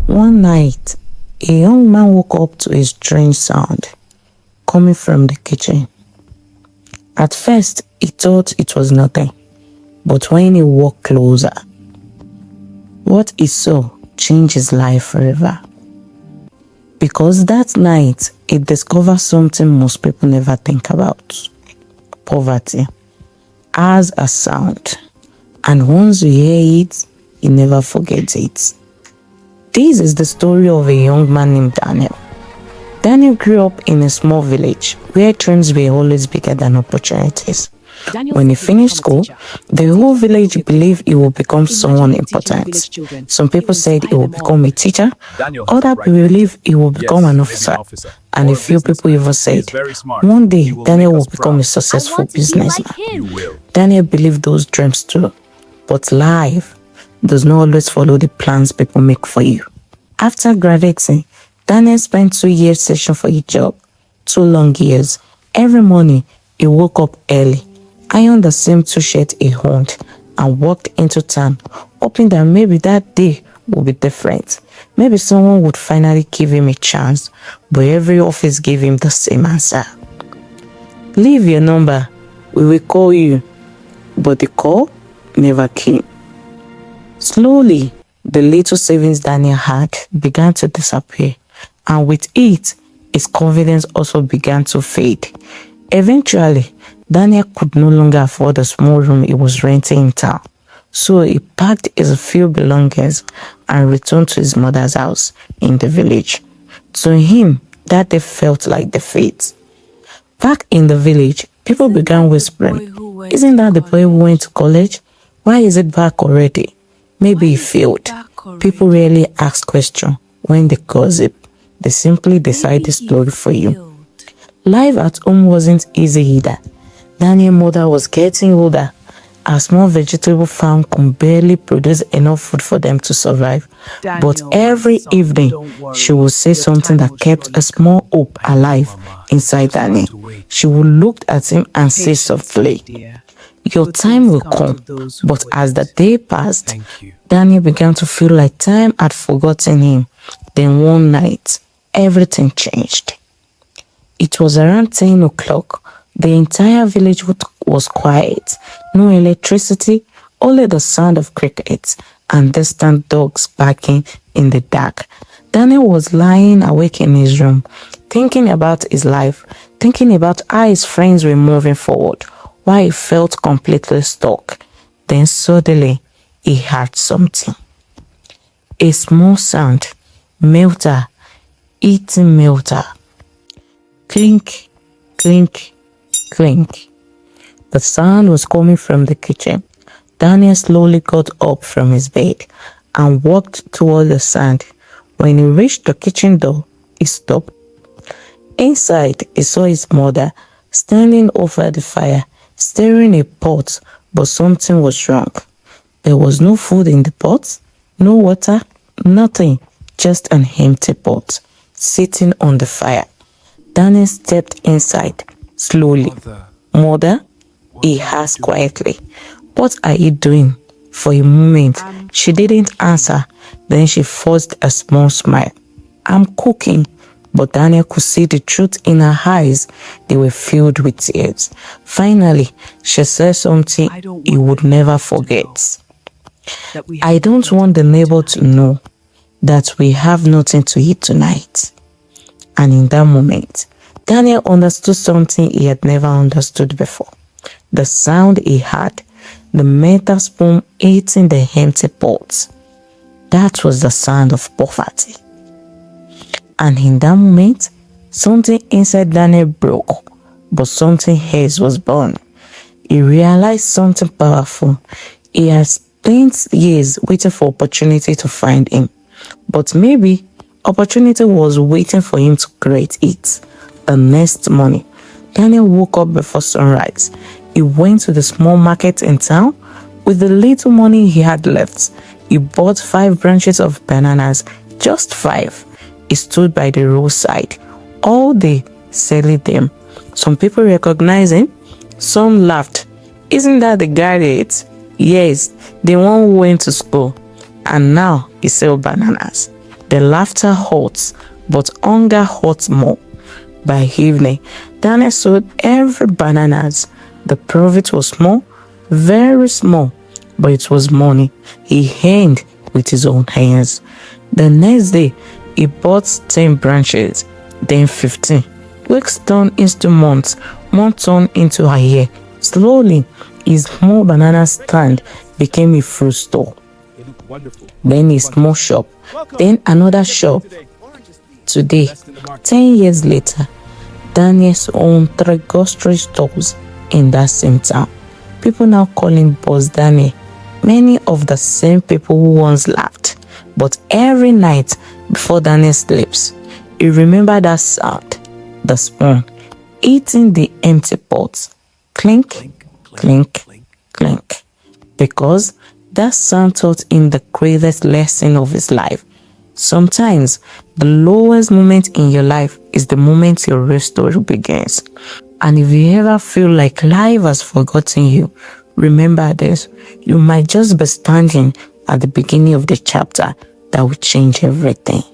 One night, a young man woke up to a strange sound coming from the kitchen. At first, he thought it was nothing, but when he walked closer, what he saw changed his life forever. Because that night, he discovered something most people never think about. Poverty has a sound, and once you hear it, you never forget it. This is the story of a young man named Daniel. Daniel grew up in a small village where dreams were always bigger than opportunities. When he finished school, the whole village believed he would become someone important. Some people said he would become a teacher, others believed he would become an officer, and a few people even said one day Daniel will become a successful businessman. Daniel believed those dreams too, but life does not always follow the plans people make for you. After graduating, Daniel spent 2 years searching for a job. 2 long years. Every morning, he woke up early, ironed the same 2 shirts he owned, and walked into town, hoping that maybe that day would be different. Maybe someone would finally give him a chance, but every office gave him the same answer. Leave your number, we will call you. But the call never came. Slowly, the little savings Daniel had began to disappear, and with it, his confidence also began to fade. Eventually, Daniel could no longer afford the small room he was renting in town, so he packed his few belongings and returned to his mother's house in the village. To him, that day felt like defeat. Back in the village, people began whispering, "Isn't that the boy who went to college? Why is it back already? Maybe he failed." People rarely ask questions when they gossip. They simply decide the story for you. Life at home wasn't easy either. Daniel's mother was getting older. Our small vegetable farm could barely produce enough food for them to survive. But every evening, she would say something that kept a small hope alive inside Daniel. She would look at him and say softly, "Your time will come." But as the day passed, Daniel began to feel like time had forgotten him. Then one night, everything changed. It was around 10 o'clock. The entire village was quiet. No electricity, only the sound of crickets and distant dogs barking in the dark. Daniel was lying awake in his room, thinking about his life, thinking about how his friends were moving forward, why he felt completely stuck. Then suddenly, he heard something. A small sound. Melter. Eating melter. Clink, clink, clink. The sound was coming from the kitchen. Daniel slowly got up from his bed and walked toward the sound. When he reached the kitchen door, he stopped. Inside, he saw his mother standing over the fire, stirring a pot, but something was wrong. There was no food in the pot, no water, nothing, just an empty pot sitting on the fire. Daniel stepped inside slowly. "Mother," he asked quietly, "what are you doing?" For a moment, she didn't answer. Then she forced a small smile. "I'm cooking." But Daniel could see the truth in her eyes. They were filled with tears. Finally, she said something he would never forget. "I don't want the neighbor to know that we have nothing to eat tonight." And in that moment, Daniel understood something he had never understood before. The sound he heard, the metal spoon eating the empty pot. That was the sound of poverty. And in that moment, something inside Daniel broke, but something else was born. He realized something powerful. He had spent years waiting for opportunity to find him, but maybe opportunity was waiting for him to create it. The next morning, Daniel woke up before sunrise. He went to the small market in town. With the little money he had left, he bought 5 branches of bananas, just 5. He stood by the roadside all day selling them. Some people recognized him, some laughed. "Isn't that the graduate?" "Yes, the one who went to school." And now he sells bananas. The laughter hurts, but hunger hurts more. By evening, Daniel sold every bananas. The profit was small, very small, but it was money he earned with his own hands. The next day, he bought 10 branches, then 15. Weeks turned into months, months turned into a year. Slowly, his small banana stand became a fruit store. Then a small shop, then another shop. Today, 10 years later, Daniels owns 3 grocery stores in that same town. People now call him Boss Daniel. Many of the same people who once laughed. But every night before Daniel sleeps, he remembers that sound, the spoon, eating the empty pots. Clink, clink, clink. Because that sound taught him the greatest lesson of his life. Sometimes, the lowest moment in your life is the moment your real story begins. And if you ever feel like life has forgotten you, remember this. You might just be standing at the beginning of the chapter that will change everything.